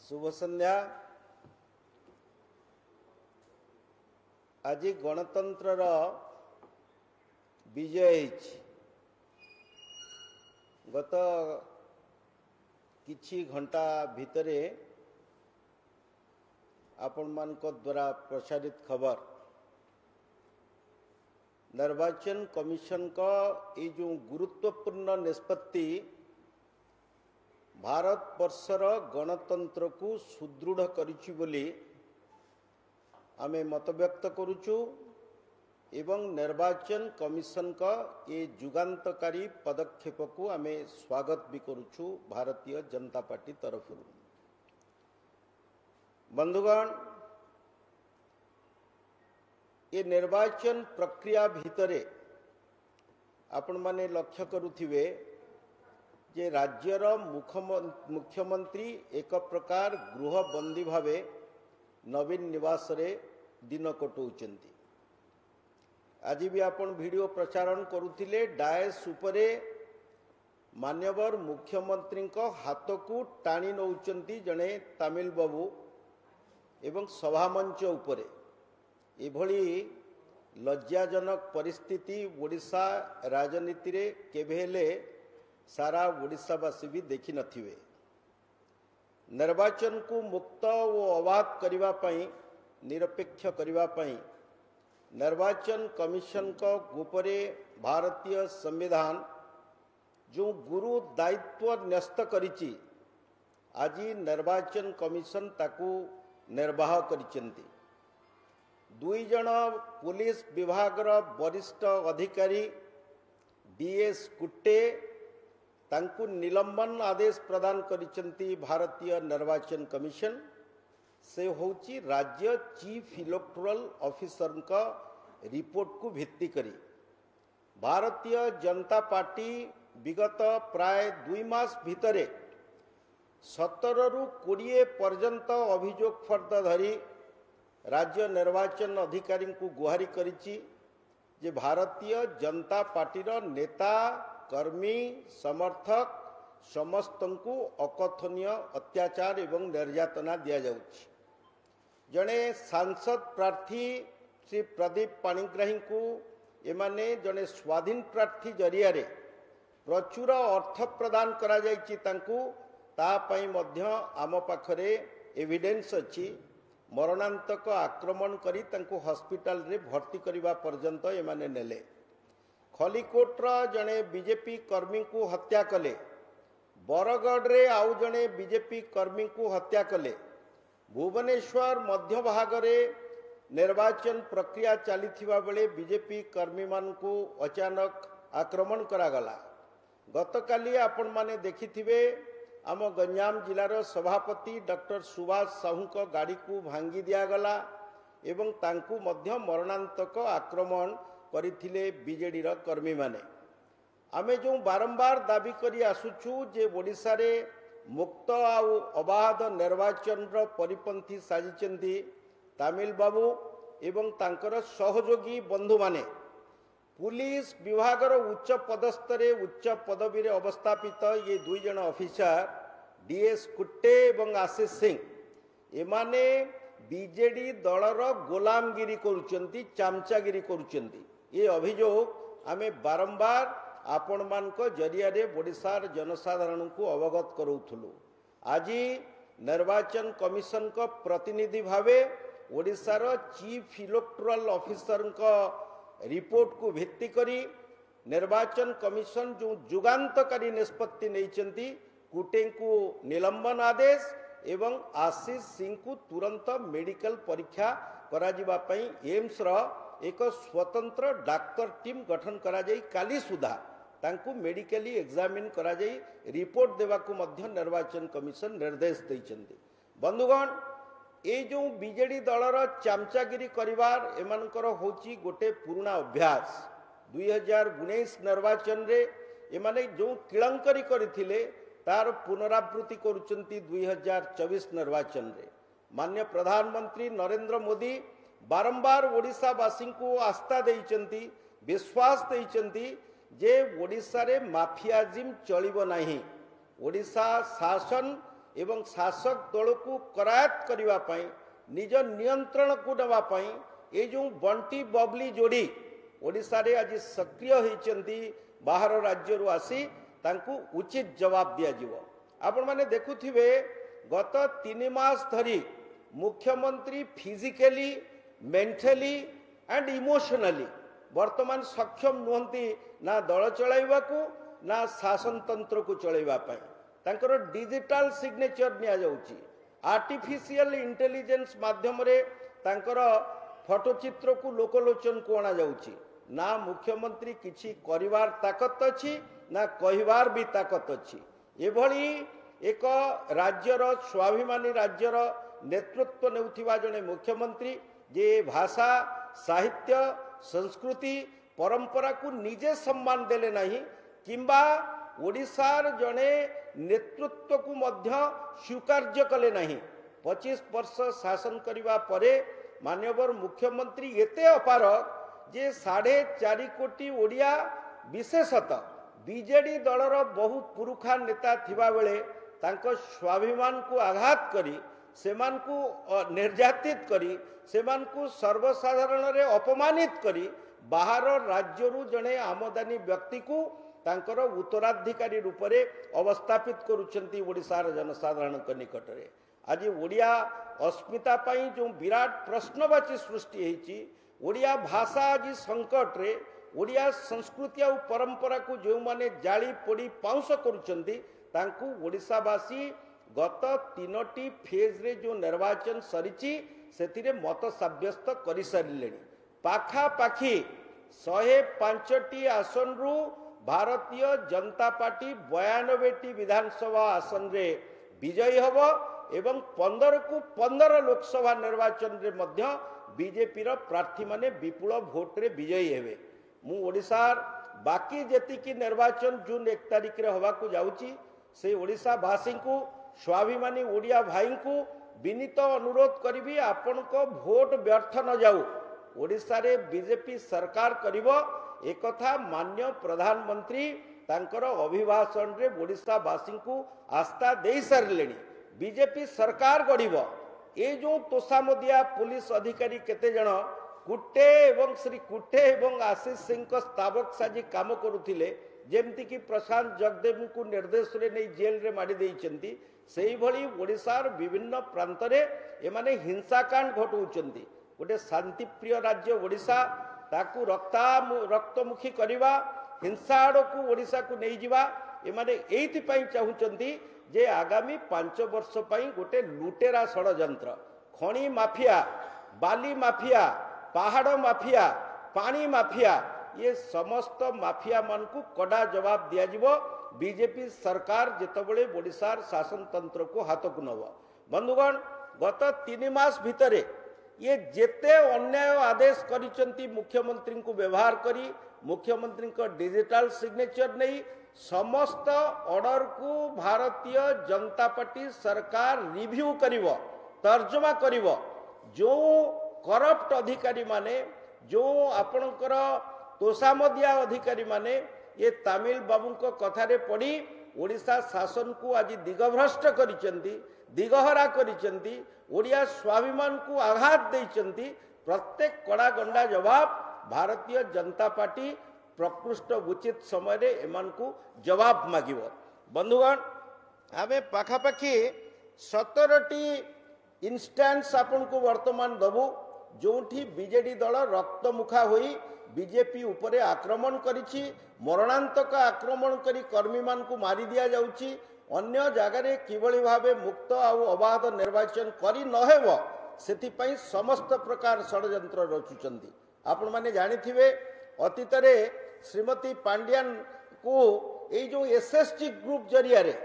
शुभ संध्या। आज गणतंत्र विजय गत किछि घंटा भितरे आपण मान द्वारा प्रसारित खबर निर्वाचन कमिशन का ये जो गुरुत्वपूर्ण निष्पत्ति भारत वर्षर गणतंत्र को सुदृढ़ करिछि बोली आमे मत व्यक्त करुचु एवं निर्वाचन कमिशन का ये जुगांतकारी पदक्षेप को आमे स्वागत भी करुचु भारतीय जनता पार्टी तरफ। बंधुगण, ये निर्वाचन प्रक्रिया भितरे आपण माने लक्ष्य करुथिबे जे राज्यर मुख्यमंत्री एक प्रकार गृहबंदी भावे नवीन निवास रे दिन कटौचंती। आज भी आपण वीडियो प्रचारण करुथिले डायस उपरे मान्यवर मुख्यमंत्री को हाथ को टाणी नौचंती जड़े तमिल बाबू एवं सभामंच उपरे एभली लज्जाजनक परिस्थिति ओडिशा राजनीति रे केबे हेले सारा ओडिशावासी भी देखि नथिबे। निर्वाचन को मुक्त और अबाध करिवा पई निरपेक्ष करिवा पई निर्वाचन कमिशन को उपरे भारतीय संविधान जो गुरु दायित्व न्यस्त करिछि आज निर्वाचन कमिशन ताकू निर्वाह करिसेंती। दुई जन पुलिस विभागर वरिष्ठ अधिकारी डीएस कुट्टे तांकु निलंबन आदेश प्रदान करिसेंती भारतीय निर्वाचन कमिशन से होची राज्य चीफ इलेक्टोरल ऑफिसर का रिपोर्ट को भित्ति करी भारतीय जनता पार्टी विगत प्राय 2 मास भितरे 17 रु 20 पर्यंत अभियोग फर्द धरी राज्य निर्वाचन अधिकारी को गुहारी करिछि जे भारतीय जनता पार्टीर नेता कर्मी समर्थक समस्त को अकथनीय अत्याचार एवं निर्यातना दिया जाउछि। जड़े सांसद प्रार्थी श्री प्रदीप पाणिग्राही को एमाने जड़े स्वाधीन प्रार्थी जरिया रे प्रचुर अर्थ प्रदान करा जाइछि तांकु ता पई मध्य आम पाखरे एविडेंस अछि। मरणांतक आक्रमण करी तांकु हॉस्पिटल रे भर्ती करिवा पर्यंत एमाने नेले। खलिकोटर जड़े बीजेपी कर्मी को हत्या कले, बरगढ़ रे आउ जड़े बीजेपी कर्मी को हत्या कले, भुवनेश्वर मध्य भागरे निर्वाचन प्रक्रिया चलीथिबा बेले बीजेपी कर्मी मान को अचानक आक्रमण करागला। गतकाली आपण माने देखिथिबे आम गंजाम जिलार सभापति डॉक्टर सुभाष साहू को गाड़ी को भांगी दियागला एवं तांकु मध्य मरणांतक आक्रमण करथिले बीजेडी रा कर्मी माने। आमे जो बारंबार दाबी करी आसुछु जे ओडिशा रे मुक्त आउ अबाध निर्वाचन रो परिपंथी साजिचंती तमिल बाबू एवं तांकर सहयोगी बंधु माने। पुलिस विभागर उच्च पदस्थरे उच्च पदवी रे अवस्थापित ये 2 जन ऑफिसर डीएस कुट्टे एवं आशीष सिंह एमाने बीजेडी दलर गोलामगिरी करुचंती, चामचागिरी करुचंती। ये अभियोग आमे बारंबार आपण मान को जरिया रे ओडिशार जनसाधारण को अवगत करूथुलु। आज निर्वाचन कमिशन को प्रतिनिधि भावे ओडिशार चीफ इलेक्टोरल ऑफिसर का रिपोर्ट को भित्ति करी निर्वाचन कमिशन जो जुगांतकारी निष्पत्ति नैचंती कुटे को निलंबन आदेश एवं आशीष सिंह को तुरंत मेडिकल परीक्षा कराजिबा पई एम्स रो एक स्वतंत्र डाक्तर टीम गठन करा जाई काली सुधा तांकु मेडिकली एग्जामिन करा जाई रिपोर्ट देवा को मध्य निर्वाचन कमिशन निर्देश दैचंती। बंधुगण, ये जो बीजेडी दलर चामचागिरी करिवार एमानकर होची गोटे पुराना अभ्यास। 2019 निर्वाचन रे एमाने जो किलंकरी करथिले तार पुनरावृत्ति करुचंती 2024 निर्वाचन रे। माननीय प्रधानमंत्री नरेंद्र मोदी बारंबार ओडिशावासी को आस्था देइचंती, विश्वास देइचंती जे ओडिशा रे माफियाजिम चलिबो नाही। ओडिशा शासन एवं शासक दल को करायत करने निज नियंत्रण को नापी ये जो बंटी बबली जोड़ी ओडिशा रे आज सक्रिय होती बाहर राज्य आसी तांकू उचित जवाब दिया आपण माने देखुथिबे गत 3 मास धरी मुख्यमंत्री फिजिकली मेंटली एंड इमोशनली वर्तमान सक्षम नुहंती ना दल चलाइबा को ना शासन तंत्र को चलाइबा पई तांकर डिजिटल सिग्नेचर निया जाउची आर्टिफिशियल इंटेलिजेंस माध्यम रे तांकर फोटोचित्र को लोकलोचन को अना जाउची ना मुख्यमंत्री किछि करिवार ताकत अछि ना कहिवार भी ताकत अछि एभली एक राज्यर स्वाभिमानी राज्यर नेतृत्व नेउथिबा जने मुख्यमंत्री जे भाषा साहित्य संस्कृति परंपरा को निजे सम्मान देले नहीं किंबा ओडिशार जने नेतृत्व को मध्य स्वीकार्य कले नहीं 25 वर्ष शासन करिवा परे माननीय मुख्यमंत्री एते अपारक जे 4.5 कोटी ओडिया विशेषतः बीजेडी दलर बहु पुरुखा नेता थिबा बेले तांको स्वाभिमान को आघात करी सेमान को निर्यातित करी सेमान को सर्वसाधारण रे अपमानित करी बाहर राज्यरू जने आमदानी व्यक्ति को तांकर उत्तराधिकारी रूप में अवस्थापित करुछंती ओडिशार जनसाधारण निकट में आज ओडिया अस्मिता पाई जो विराट प्रश्नवाची सृष्टि होईची ओडिया भाषा आज संकट रे ओडिया संस्कृति और परंपरा को जो माने जाली पोड़ी पाउंस करुछंती तांकू ओडिशावासी गत 3टी फेज रे जो निर्वाचन सरीची सेतिरे मत साब्यस्त करि सारिलेनी पाखा पाखी 105टी आसन रु भारतीय जनता पार्टी 92टी विधानसभा आसन रे विजयी हबो एवं 15 को 15 लोकसभा निर्वाचन रे मध्य बीजेपी रो प्रार्थी माने विपुल भोट रे विजयी हेबे मु ओडिशार बाकी जेति की निर्वाचन जून 1 तारिख रे होबा को जाउची से ओडिशा वासी को स्वाभिमानी ओडिया भाई को विनीत अनुरोध करी आपण को भोट व्यर्थ न जाऊ ओडिशा रे बीजेपी सरकार करिवो एकथा मान्य प्रधानमंत्री तांकर अभिभाषण रे ओडिशा वासी को आस्था दे सारिलेनी बीजेपी सरकार गढ़िबो ए जो तोषामदिया पुलिस अधिकारी केते जण कुटे एवं श्री कुटे एवं आशीष सिंह को स्तावक साजी काम करुथिले जेमती कि प्रशांत जगदेव को निर्देश रे नहीं जेल रे माडी देइचंती सेही भली ओडिशार विभिन्न प्रांत रे एमाने हिंसाकांड घटौचंती गोटे शांतिप्रिय राज्य ओडिशा ताकू रक्तमुखी करिवा हिंसा आड़कू ओडिशा को नहीं जिवा एमाने एइथि पई चाहुचंती जे आगामी 5 वर्ष पई गोटे लुटेरा षडयंत्र खणी माफिया बाली माफिया पहाड़ माफिया पानी माफिया ये समस्त माफिया मान को कड़ा जवाब दिया जिवो बीजेपी सरकार जितेबले ओडिशार शासन तंत्र को हाथ को नब बंधुगण गत 3 मास भितरे ये जेते अन्याय आदेश करिसंती मुख्यमंत्री को व्यवहार करी मुख्यमंत्री को डिजिटल सिग्नेचर नहीं समस्त ऑर्डर को भारतीय जनता पार्टी सरकार रिव्यू करिवो तर्जमा करिवो जो करप्ट अधिकारी माने जो आपणकर तोषामदिया अधिकारी माने ये तमिल बाबू को कथारे पड़ी ओडिशा शासन को आज दिगभ्रष्ट करिसेंती दिगहरा करिसेंती ओडिया स्वाभिमान को आघात देइसेंती प्रत्येक कड़ा गंडा जवाब भारतीय जनता पार्टी प्रकृष्ट उचित समय रे एमान को जवाब मागिबो बंधुगण आमे पाखापाखी 17टी इंस्टेंस आपन को वर्तमान दबु जोठी बीजेडी दल रक्तमुखा होई बीजेपी उपरे आक्रमण करिछि मरणांतक आक्रमण करी कर्मी मान को मारी दिया जाउछि अन्य जगार किभली भावे मुक्त आउ अबाध निर्वाचन करी नहेबो सेति पई समस्त प्रकार षडयंत्र रचुचंती आपण माने जानिथिबे अतीत रे श्रीमती पांड्यान को ए जो एसएसटी ग्रुप जरिया रे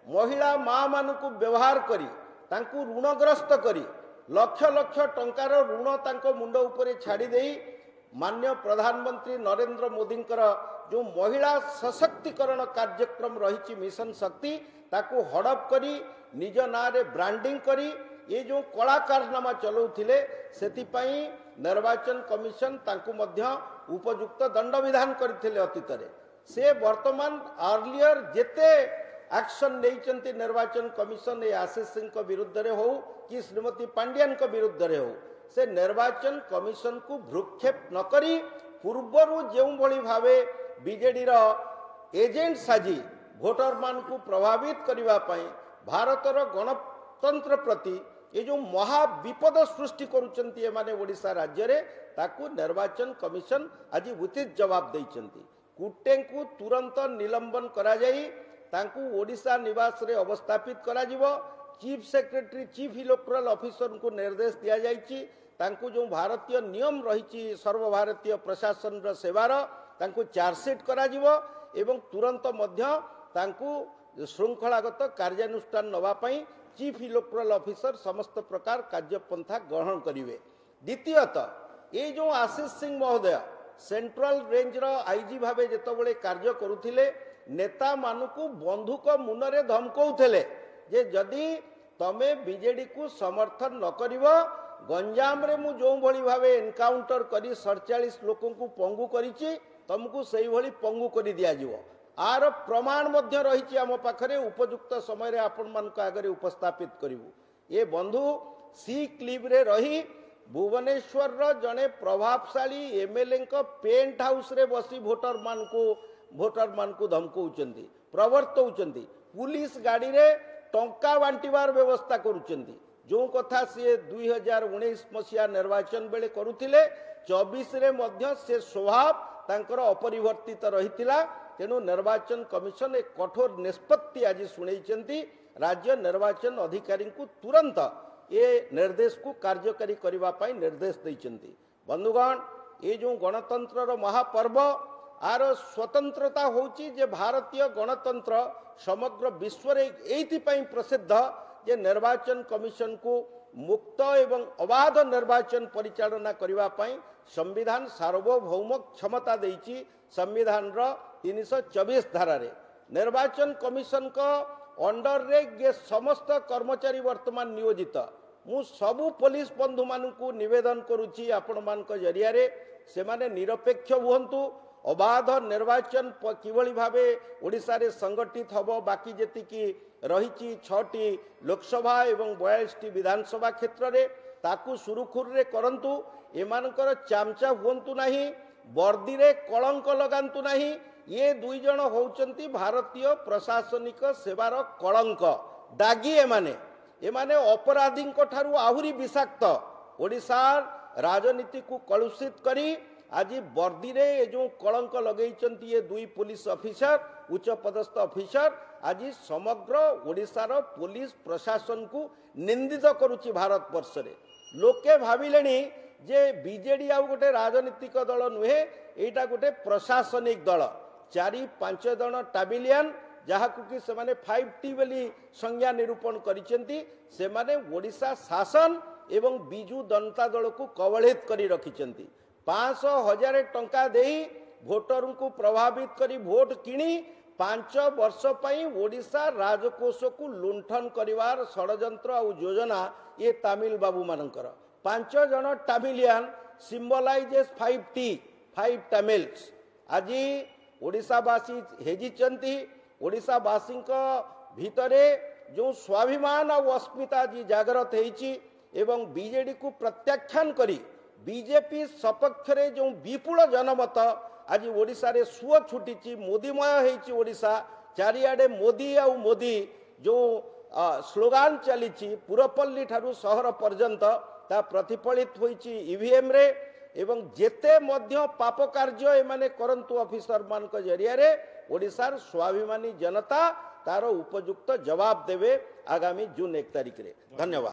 महिला मां मान को व्यवहार करी तांकू ऋणग्रस्त करी लक्ष लक्ष टंकार ऋण तांको मुंड उपरे छाड़ी देई माननीय प्रधानमंत्री नरेंद्र मोदी जो महिला सशक्तिकरण कार्यक्रम रही मिशन शक्ति ताकू हड़प करी निज ना रे ब्रांडिंग करी ये जो कलाकारनामा चलाउथिले सेतिपई निर्वाचन कमिशन तांकू मध्य उपयुक्त दंड विधान करथिले अतीत रे से वर्तमान अर्लियर जेते एक्शन नहीं निर्वाचन कमिशन ए आशीष सिंह विरुद्ध रे हो कि श्रीमती पांड्यान विरुद्ध रे हो से निर्वाचन कमिशन को भ्रूक्षेप न करी पूर्वर जो भावे बीजेडी एजेंट साजी भोटर मान को प्रभावित करने भारतर गणतंत्र प्रति ये जो महाविपद सृष्टि करुचंती एमाने ओडिशा राज्य रे ताकू निर्वाचन कमिशन आज उचित जवाब देइचंती कुटे को तुरंत निलंबन करा जाई तांकू ओडिशा निवास रे अवस्थापित करा जिवो chief secretary chief electoral officer को निर्देश दिया जाइछि तांकू जो भारतीय नियम रही सर्वभारतीय प्रशासन र सेवार तांकू चार्जसीट करा जिवो एवं तुरंत मध्य तांकू श्रृंखलागत कार्यानुष्ठान नवा पई चीफ इलेक्टोरल ऑफिसर समस्त प्रकार कार्यपंथा ग्रहण करिवे। द्वितीयतः ये जो आशीष सिंह महोदय सेंट्रल रेंज रो आईजी भावे जेतबळे कार्य करुथिले नेता मानकू बंधुक मुनरे धमकौथिले जे जदि तमे बीजेडी को समर्थन न करिवो गंजाम रे मु जो भली भावे एनकाउंटर करी 47 लोकन को पंगु करिछि तुमको सही भली पंगु करी दिया जिवो आर प्रमाण मध्य रही आम पाखरे उपयुक्त समय आपण मान आगे उपस्थापित करिवु। ये बंधु सी क्लिव रे रही भुवनेश्वर रो जने प्रभावशाली एमएलए पेंट हाउस रे बसी भोटर मान को धमकौचंती प्रवर्तौचंती पुलिस गाड़ी रे टंका बांटिबार व्यवस्था करुचंती जो कथा सी 2019 मसीहा निर्वाचन बेले करुथिले 24 रे मध्य से स्वभाव तांकर अपरिवर्तित रहितिला तेणु निर्वाचन कमिशन एक कठोर निष्पत्ति आज शुणई राज्य निर्वाचन अधिकारी को तुरंत ये निर्देश को कार्यकारी करने निर्देश देइचंती। बंधुगण ये जो गणतंत्र महापर्व आर स्वतंत्रता होची जे भारतीय गणतंत्र समग्र विश्व एइथिपाई प्रसिद्ध जे निर्वाचन कमिशन को मुक्त एवं अबाध निर्वाचन परिचालना करने पाई संविधान सार्वभौम क्षमता देइची संविधान रो 324 धारा रे निर्वाचन कमिशन का अंडर रे ये समस्त कर्मचारी वर्तमान नियोजित मु सबु पुलिस बंधु मान को निवेदन करुची आपण मान को जरिया रे से माने निरपेक्ष हुंतु अबाध निर्वाचन किभली भावे ओडिशा रे संगठित हबो बाकी जेति की रही 6टी लोकसभा एवं 42टी विधानसभा क्षेत्र रे ताकू सुरुखुर रे करंतु एमानकर चामचा हुंतु नाही वर्दी रे कलंक लगांतु नाही ये दुई जन होउचंती भारतीय प्रशासनिक सेवार कलंक दागी एमाने अपराधी ठारू आहुरी विषाक्त ओडिशा राजनीति को कलुषित करी आज वर्दी रे जो कलंक लगेइचंती ये दुई पुलिस ऑफिसर उच्च पदस्थ ऑफिसर आज समग्र ओडिशार पुलिस प्रशासन को निंदित करुची भारत वर्ष रे लोके भाविलेनी जे बीजेडी आ गोटे राजनीतिक दल नुहे एटा गोटे प्रशासनिक दल 4-5 जन टाबिलियन जहाकु कि से माने 5T बोली संज्ञा निरूपण करिसेंती से माने ओडिशा शासन एवं बिजू जनता दल को कबलित करी रखिसेंती 500,000 टंका देई भोटर को प्रभावित करी वोट किनी 5 वर्ष पई ओडिशा राजकोष को लुंठन करिवार षडयंत्र आ योजना ये तमिल बाबू मानकर 5 जन टामिलियन सिंबलाइजेस 5T 5 तमिल्स आज ओडिशावासी हेजिचंती ओडिशावासी भितरे जो स्वाभिमान और अस्मिता जी जागृत होईची एवं बीजेडी को प्रत्याख्यान करी बीजेपी सपक्ष रे जो विपुल जनमत आज ओडिशा रे सुଅ छुटी मोदीमय होईची ओडिशा चारिआडे मोदी आ मोदी जो स्लोगान चली पुरपल्ली ठारू सहर पर्यंत ता प्रतिफलित होईची ईवीएम रे एवं जेते मध्य पाप कार्य एमाने करंतु ऑफिसर मान को जरिया रे ओडिशार स्वाभिमानी जनता तार उपयुक्त जवाब देवे आगामी जून 1 तारिख रे। धन्यवाद।